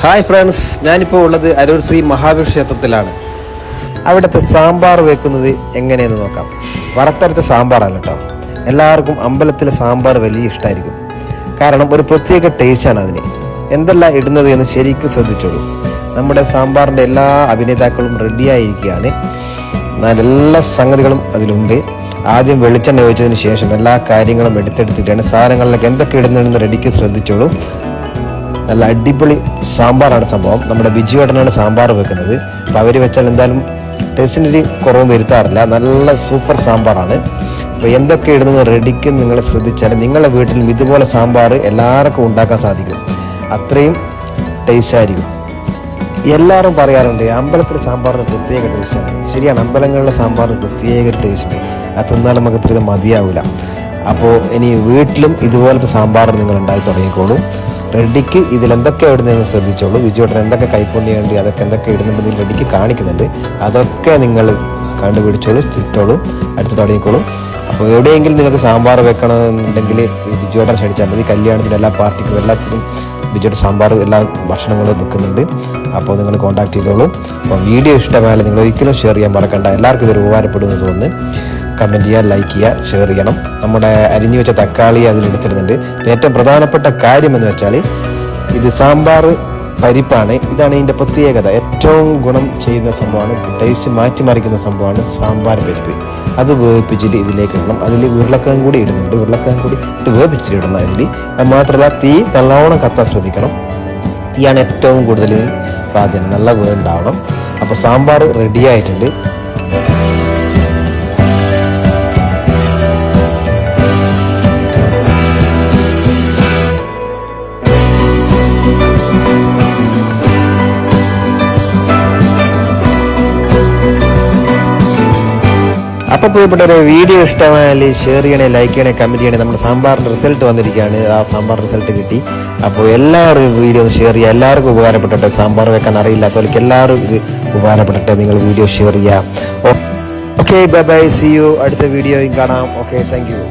Hi friends, ഞാനിപ്പോൾ ഉള്ളത് അരൂർ ശ്രീ മഹാവീർ ക്ഷേത്രത്തിലാണ്. അവിടുത്തെ സാമ്പാർ വെക്കുന്നത് എങ്ങനെയെന്ന് നോക്കാം. വറുത്തരച്ച സാമ്പാറല്ല കേട്ടോ. എല്ലാവർക്കും അമ്പലത്തിലെ സാമ്പാർ വലിയ ഇഷ്ടമായിരിക്കും. കാരണം ഒരു പ്രത്യേക ടേസ്റ്റാണ് അതിന്. എന്തെല്ലാം ഇടുന്നത് എന്ന് ശരിക്കും ശ്രദ്ധിച്ചോളൂ. നമ്മുടെ സാമ്പാറിൻ്റെ എല്ലാ അഭിനേതാക്കളും റെഡിയായിരിക്കുകയാണ്. എല്ലാ സംഗതികളും അതിലുണ്ട്. ആദ്യം വെളിച്ചെണ്ണ ഒഴിച്ചതിന് ശേഷം എല്ലാ കാര്യങ്ങളും എടുത്തെടുത്തിട്ടാണ് സാധനങ്ങളിലൊക്കെ എന്തൊക്കെ ഇടുന്നതെന്ന് റെഡിക്ക് ശ്രദ്ധിച്ചോളൂ. നല്ല അടിപൊളി സാമ്പാറാണ് സംഭവം. നമ്മുടെ ബിജുവേട്ടനാണ് സാമ്പാർ വെക്കുന്നത്. അപ്പോൾ അവർ വെച്ചാൽ എന്തായാലും ടേസ്റ്റിനൊരു കുറവും വരുത്താറില്ല. നല്ല സൂപ്പർ സാമ്പാറാണ്. അപ്പോൾ എന്തൊക്കെ ഇടുന്നത് റെഡിക്ക് നിങ്ങൾ ശ്രദ്ധിച്ചാൽ നിങ്ങളുടെ വീട്ടിലും ഇതുപോലെ സാമ്പാർ എല്ലാവർക്കും ഉണ്ടാക്കാൻ സാധിക്കും. അത്രയും ടേസ്റ്റ് ആയിരിക്കും. എല്ലാവരും പറയാറുണ്ട് അമ്പലത്തിലെ സാമ്പാറിന് പ്രത്യേക ടേസ്റ്റാണ്. ശരിയാണ്, അമ്പലങ്ങളിലെ സാമ്പാറിന് പ്രത്യേക ടേസ്റ്റ് ഉണ്ട്. അത് തിന്നാൽ നമുക്ക് ഇത്ര മതിയാവില്ല. അപ്പോൾ ഇനി വീട്ടിലും ഇതുപോലത്തെ സാമ്പാർ നിങ്ങൾ ഉണ്ടാക്കി തുടങ്ങിക്കോളൂ. റെഡിക്ക് ഇതിലെന്തൊക്കെ ഇടുന്നതെന്ന് ശ്രദ്ധിച്ചോളൂ. ബിജുവേട്ടൻ എന്തൊക്കെ കൈപ്പുണ്യുണ്ട്, അതൊക്കെ എന്തൊക്കെ ഇടുന്നുണ്ടെങ്കിൽ റെഡിക്ക് കാണിക്കുന്നുണ്ട്. അതൊക്കെ നിങ്ങൾ കണ്ടുപിടിച്ചോളൂ, ഇട്ടോളൂ, അടുത്ത് തുടങ്ങിക്കോളൂ. അപ്പോൾ എവിടെയെങ്കിലും നിങ്ങൾക്ക് സാമ്പാർ വെക്കണമെന്നുണ്ടെങ്കിൽ ബിജുവേട്ടൻ ക്ഷണിച്ചാൽ മതി. കല്യാണത്തിനും എല്ലാ പാർട്ടിക്കും എല്ലാത്തിനും ബിജുവേട്ടൻ സാമ്പാർ എല്ലാ ഭക്ഷണങ്ങളും വെക്കുന്നുണ്ട്. അപ്പോൾ നിങ്ങൾ കോൺടാക്ട് ചെയ്തോളൂ. അപ്പോൾ വീഡിയോ ഇഷ്ടമായാലും നിങ്ങൾ ഒരിക്കലും ഷെയർ ചെയ്യാൻ മറക്കണ്ട. എല്ലാവർക്കും ഇതൊരു ഉപകാരപ്പെടുമെന്ന് തോന്നുന്നു. കമൻറ്റ് ചെയ്യുക, ലൈക്ക് ചെയ്യുക, ഷെയർ ചെയ്യണം. നമ്മുടെ അരിഞ്ഞു വെച്ച തക്കാളി അതിലെടുത്തിടുന്നുണ്ട്. ഏറ്റവും പ്രധാനപ്പെട്ട കാര്യം എന്ന് വെച്ചാൽ ഇത് സാമ്പാർ പരിപ്പാണ്. ഇതാണ് ഇതിൻ്റെ പ്രത്യേകത. ഏറ്റവും ഗുണം ചെയ്യുന്ന സംഭവമാണ്, ടേസ്റ്റ് മാറ്റിമറിക്കുന്ന സംഭവമാണ് സാമ്പാർ പരിപ്പ്. അത് വേവിപ്പിച്ചിട്ട് ഇതിലേക്ക് ഇടണം. അതിൽ ഉരുളക്കിഴങ്ങ് കൂടി ഇടുന്നുണ്ട്. ഉരുളക്കിഴങ്ങ് കൂടി ഇട്ട് വേവിച്ചിട്ട് ഇടണം അതിൽ. അത് മാത്രമല്ല തീ നല്ലോണം കത്താൻ ശ്രദ്ധിക്കണം. തീയാണ് ഏറ്റവും കൂടുതൽ പ്രാധാന്യം. നല്ല വേവുണ്ടാവണം. അപ്പോൾ സാമ്പാർ റെഡി ആയിട്ടുണ്ട്. അപ്പോൾ പ്രിയപ്പെട്ടവരെ, വീഡിയോ ഇഷ്ടമായാൽ ഷെയർ ചെയ്യണേ, ലൈക്ക് ചെയ്യണേ, കമൻറ്റ് ചെയ്യണേ. നമ്മുടെ സാമ്പാറിൻ്റെ റിസൾട്ട് വന്നിരിക്കുകയാണ്. ആ സാമ്പാർ റിസൾട്ട് കിട്ടി. അപ്പോൾ എല്ലാവരും വീഡിയോ ഒന്ന് ഷെയർ ചെയ്യുക. എല്ലാവർക്കും ഉപകാരപ്പെട്ടെ. സാമ്പാർ വെക്കാൻ അറിയില്ലാത്തവർക്ക് എല്ലാവരും ഇത് ഉപകാരപ്പെട്ടെ. നിങ്ങൾ വീഡിയോ ഷെയർ ചെയ്യുക. Okay, bye bye, see you. അടുത്ത വീഡിയോയും കാണാം. Okay, thank U.